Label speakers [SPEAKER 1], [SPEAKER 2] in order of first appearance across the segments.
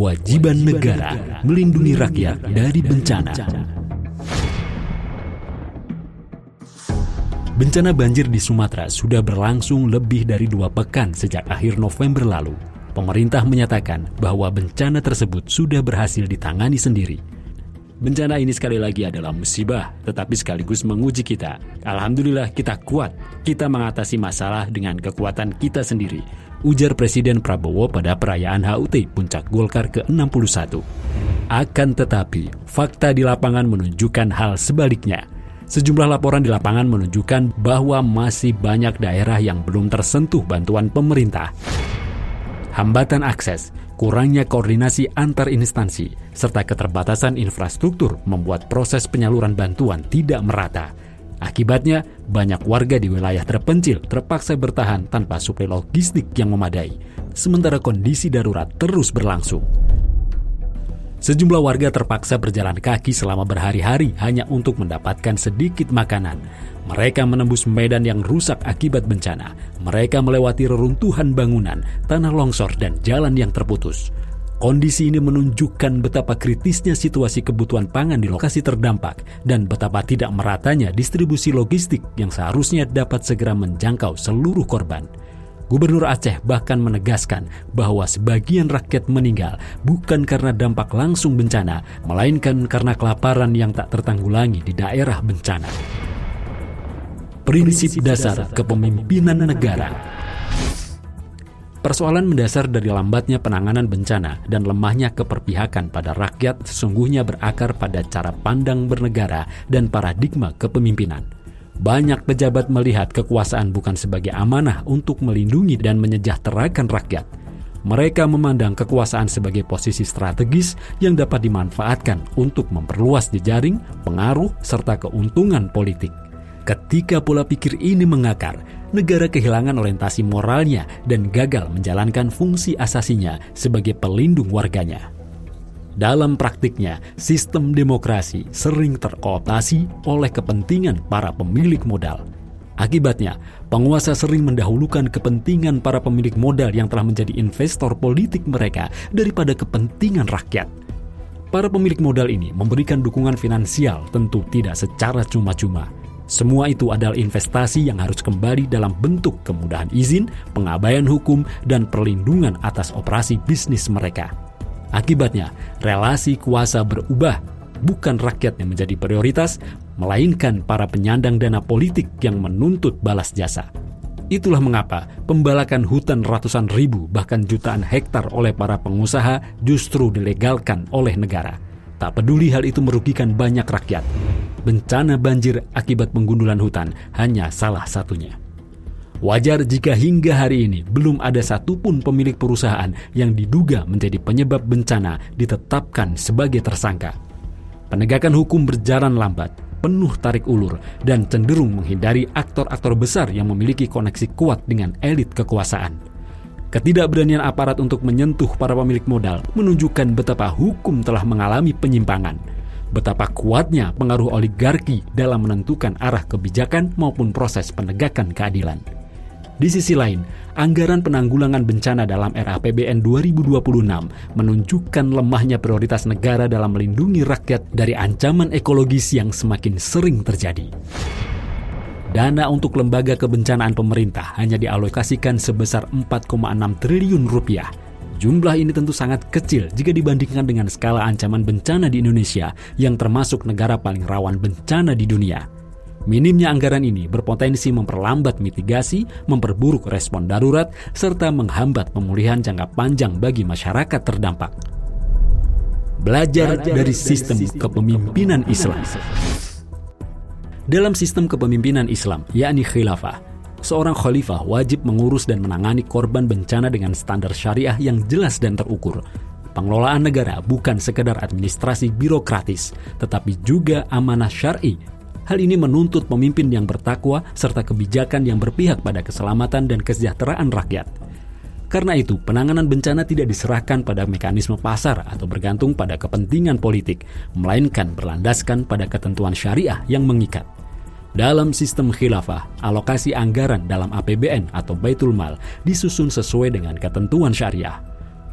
[SPEAKER 1] Kewajiban negara melindungi rakyat dari bencana. Bencana banjir di Sumatera sudah berlangsung lebih dari 2 pekan sejak akhir November lalu. Pemerintah menyatakan bahwa bencana tersebut sudah berhasil ditangani sendiri. Bencana ini sekali lagi adalah musibah, tetapi sekaligus menguji kita. Alhamdulillah kita kuat, kita mengatasi masalah dengan kekuatan kita sendiri, ujar Presiden Prabowo pada perayaan HUT Puncak Golkar ke-61. Akan tetapi, fakta di lapangan menunjukkan hal sebaliknya. Sejumlah laporan di lapangan menunjukkan bahwa masih banyak daerah yang belum tersentuh bantuan pemerintah. Hambatan akses, kurangnya koordinasi antar instansi, serta keterbatasan infrastruktur membuat proses penyaluran bantuan tidak merata. Akibatnya, banyak warga di wilayah terpencil terpaksa bertahan tanpa suplai logistik yang memadai, sementara kondisi darurat terus berlangsung. Sejumlah warga terpaksa berjalan kaki selama berhari-hari hanya untuk mendapatkan sedikit makanan. Mereka menembus medan yang rusak akibat bencana. Mereka melewati reruntuhan bangunan, tanah longsor, dan jalan yang terputus. Kondisi ini menunjukkan betapa kritisnya situasi kebutuhan pangan di lokasi terdampak dan betapa tidak meratanya distribusi logistik yang seharusnya dapat segera menjangkau seluruh korban. Gubernur Aceh bahkan menegaskan bahwa sebagian rakyat meninggal bukan karena dampak langsung bencana, melainkan karena kelaparan yang tak tertanggulangi di daerah bencana. Prinsip dasar kepemimpinan negara. Persoalan mendasar dari lambatnya penanganan bencana dan lemahnya keperpihakan pada rakyat sesungguhnya berakar pada cara pandang bernegara dan paradigma kepemimpinan. Banyak pejabat melihat kekuasaan bukan sebagai amanah untuk melindungi dan menyejahterakan rakyat. Mereka memandang kekuasaan sebagai posisi strategis yang dapat dimanfaatkan untuk memperluas jejaring, pengaruh, serta keuntungan politik. Ketika pola pikir ini mengakar, negara kehilangan orientasi moralnya dan gagal menjalankan fungsi asasinya sebagai pelindung warganya. Dalam praktiknya, sistem demokrasi sering terkooptasi oleh kepentingan para pemilik modal. Akibatnya, penguasa sering mendahulukan kepentingan para pemilik modal yang telah menjadi investor politik mereka daripada kepentingan rakyat. Para pemilik modal ini memberikan dukungan finansial tentu tidak secara cuma-cuma. Semua itu adalah investasi yang harus kembali dalam bentuk kemudahan izin, pengabaian hukum, dan perlindungan atas operasi bisnis mereka. Akibatnya, relasi kuasa berubah, bukan rakyat yang menjadi prioritas, melainkan para penyandang dana politik yang menuntut balas jasa. Itulah mengapa pembalakan hutan ratusan ribu bahkan jutaan hektar oleh para pengusaha justru dilegalkan oleh negara. Tak peduli hal itu merugikan banyak rakyat. Bencana banjir akibat penggundulan hutan hanya salah satunya. Wajar jika hingga hari ini belum ada satupun pemilik perusahaan yang diduga menjadi penyebab bencana ditetapkan sebagai tersangka. Penegakan hukum berjalan lambat, penuh tarik ulur, dan cenderung menghindari aktor-aktor besar yang memiliki koneksi kuat dengan elit kekuasaan. Ketidakberanian aparat untuk menyentuh para pemilik modal menunjukkan betapa hukum telah mengalami penyimpangan. Betapa kuatnya pengaruh oligarki dalam menentukan arah kebijakan maupun proses penegakan keadilan. Di sisi lain, anggaran penanggulangan bencana dalam RAPBN 2026 menunjukkan lemahnya prioritas negara dalam melindungi rakyat dari ancaman ekologis yang semakin sering terjadi. Dana untuk lembaga kebencanaan pemerintah hanya dialokasikan sebesar 4,6 triliun rupiah. Jumlah ini tentu sangat kecil jika dibandingkan dengan skala ancaman bencana di Indonesia yang termasuk negara paling rawan bencana di dunia. Minimnya anggaran ini berpotensi memperlambat mitigasi, memperburuk respon darurat, serta menghambat pemulihan jangka panjang bagi masyarakat terdampak. Belajar dari sistem kepemimpinan Islam. Dalam sistem kepemimpinan Islam, yakni khilafah, seorang khalifah wajib mengurus dan menangani korban bencana dengan standar syariah yang jelas dan terukur. Pengelolaan negara bukan sekedar administrasi birokratis, tetapi juga amanah syar'i. Hal ini menuntut pemimpin yang bertakwa serta kebijakan yang berpihak pada keselamatan dan kesejahteraan rakyat. Karena itu, penanganan bencana tidak diserahkan pada mekanisme pasar atau bergantung pada kepentingan politik, melainkan berlandaskan pada ketentuan syariah yang mengikat. Dalam sistem khilafah, alokasi anggaran dalam APBN atau Baitul Mal disusun sesuai dengan ketentuan syariah.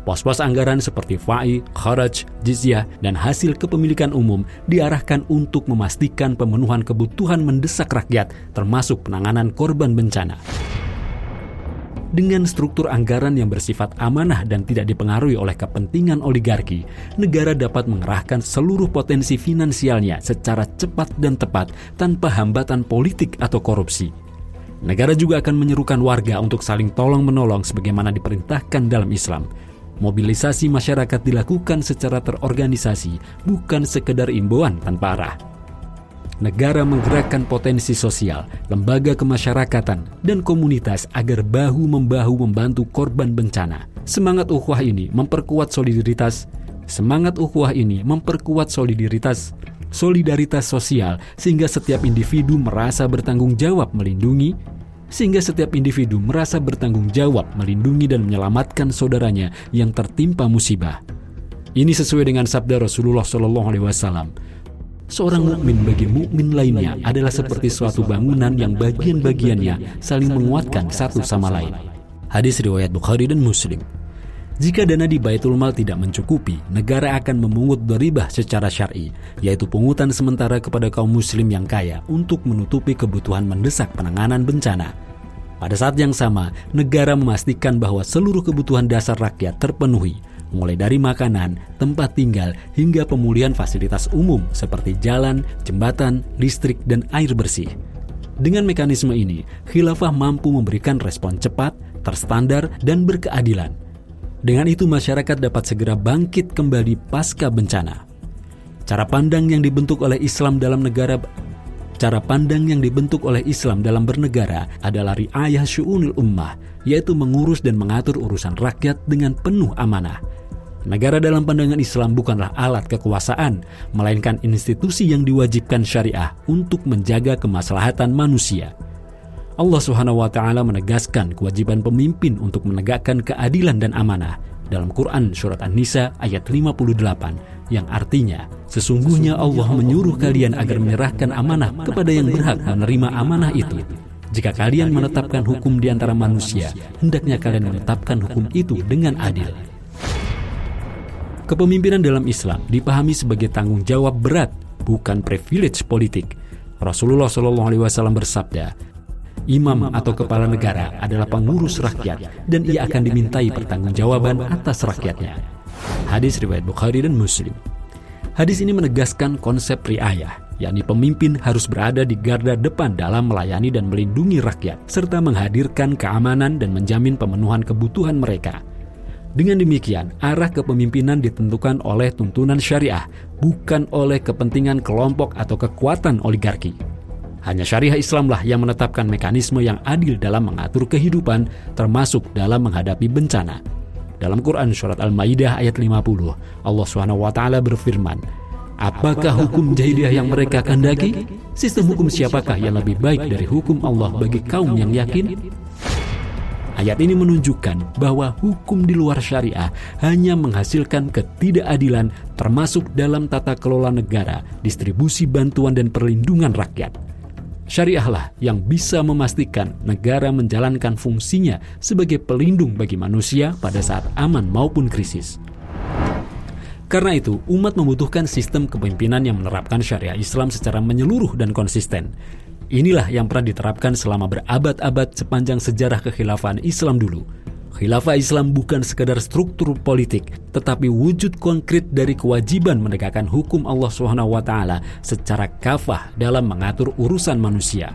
[SPEAKER 1] Pos-pos anggaran seperti fai, kharaj, jizyah, dan hasil kepemilikan umum diarahkan untuk memastikan pemenuhan kebutuhan mendesak rakyat, termasuk penanganan korban bencana. Dengan struktur anggaran yang bersifat amanah dan tidak dipengaruhi oleh kepentingan oligarki, negara dapat mengerahkan seluruh potensi finansialnya secara cepat dan tepat tanpa hambatan politik atau korupsi. Negara juga akan menyerukan warga untuk saling tolong-menolong sebagaimana diperintahkan dalam Islam. Mobilisasi masyarakat dilakukan secara terorganisasi, bukan sekedar imbauan tanpa arah. Negara menggerakkan potensi sosial, lembaga kemasyarakatan, dan komunitas agar bahu-membahu membantu korban bencana. Semangat ukhuwah ini memperkuat solidaritas sosial sehingga setiap individu merasa bertanggung jawab melindungi dan menyelamatkan saudaranya yang tertimpa musibah. Ini sesuai dengan sabda Rasulullah SAW. Seorang mukmin bagi mukmin lainnya adalah seperti suatu bangunan yang bagian-bagiannya saling menguatkan satu sama lain. Hadis riwayat Bukhari dan Muslim. Jika dana di Baitul Mal tidak mencukupi, negara akan memungut dharibah secara syar'i, yaitu pungutan sementara kepada kaum muslim yang kaya untuk menutupi kebutuhan mendesak penanganan bencana. Pada saat yang sama, negara memastikan bahwa seluruh kebutuhan dasar rakyat terpenuhi, mulai dari makanan, tempat tinggal, hingga pemulihan fasilitas umum seperti jalan, jembatan, listrik, dan air bersih. Dengan mekanisme ini, khilafah mampu memberikan respon cepat, terstandar, dan berkeadilan. Dengan itu masyarakat dapat segera bangkit kembali pasca bencana. Cara pandang yang dibentuk oleh Islam dalam bernegara adalah riayah syu'unil ummah, yaitu mengurus dan mengatur urusan rakyat dengan penuh amanah. Negara dalam pandangan Islam bukanlah alat kekuasaan, melainkan institusi yang diwajibkan syariah untuk menjaga kemaslahatan manusia. Allah SWT menegaskan kewajiban pemimpin untuk menegakkan keadilan dan amanah dalam Quran Surat An-Nisa ayat 58, yang artinya, sesungguhnya Allah menyuruh kalian agar menyerahkan amanah kepada yang berhak menerima amanah itu. Jika kalian menetapkan hukum di antara manusia, hendaknya kalian menetapkan hukum itu dengan adil. Kepemimpinan dalam Islam dipahami sebagai tanggung jawab berat, bukan privilege politik. Rasulullah SAW bersabda, imam atau kepala negara adalah pengurus rakyat dan ia akan dimintai pertanggungjawaban atas rakyatnya. Hadis riwayat Bukhari dan Muslim. Hadis ini menegaskan konsep riayah, yakni pemimpin harus berada di garda depan dalam melayani dan melindungi rakyat, serta menghadirkan keamanan dan menjamin pemenuhan kebutuhan mereka. Dengan demikian, arah kepemimpinan ditentukan oleh tuntunan syariah, bukan oleh kepentingan kelompok atau kekuatan oligarki. Hanya syariah Islamlah yang menetapkan mekanisme yang adil dalam mengatur kehidupan, termasuk dalam menghadapi bencana. Dalam Quran Surat Al-Maidah ayat 50, Allah SWT berfirman, apakah hukum jahiliyah yang mereka kehendaki? Sistem hukum siapakah yang lebih baik dari hukum Allah bagi kaum yang yakin? Ayat ini menunjukkan bahwa hukum di luar syariah hanya menghasilkan ketidakadilan, termasuk dalam tata kelola negara, distribusi bantuan dan perlindungan rakyat. Syariahlah yang bisa memastikan negara menjalankan fungsinya sebagai pelindung bagi manusia pada saat aman maupun krisis. Karena itu, umat membutuhkan sistem kepemimpinan yang menerapkan syariah Islam secara menyeluruh dan konsisten. Inilah yang pernah diterapkan selama berabad-abad sepanjang sejarah kekhilafahan Islam dulu. Khilafah Islam bukan sekadar struktur politik, tetapi wujud konkret dari kewajiban menegakkan hukum Allah SWT secara kafah dalam mengatur urusan manusia.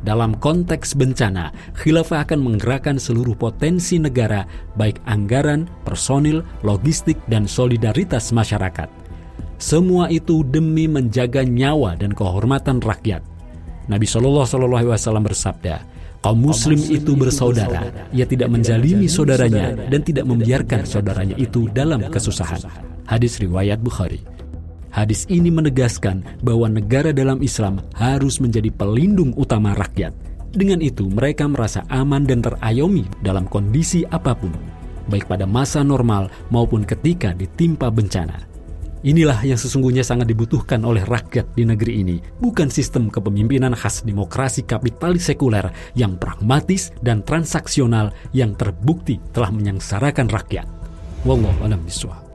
[SPEAKER 1] Dalam konteks bencana, khilafah akan menggerakkan seluruh potensi negara, baik anggaran, personil, logistik, dan solidaritas masyarakat. Semua itu demi menjaga nyawa dan kehormatan rakyat. Nabi SAW bersabda, kaum muslim itu bersaudara, ia tidak menzalimi saudaranya dan tidak membiarkan saudaranya itu dalam kesusahan. Hadis riwayat Bukhari. Hadis ini menegaskan bahwa negara dalam Islam harus menjadi pelindung utama rakyat. Dengan itu mereka merasa aman dan terayomi dalam kondisi apapun, baik pada masa normal maupun ketika ditimpa bencana. Inilah yang sesungguhnya sangat dibutuhkan oleh rakyat di negeri ini, bukan sistem kepemimpinan khas demokrasi kapitalis sekuler yang pragmatis dan transaksional yang terbukti telah menyengsarakan rakyat. Wallahu a'lam bishawab.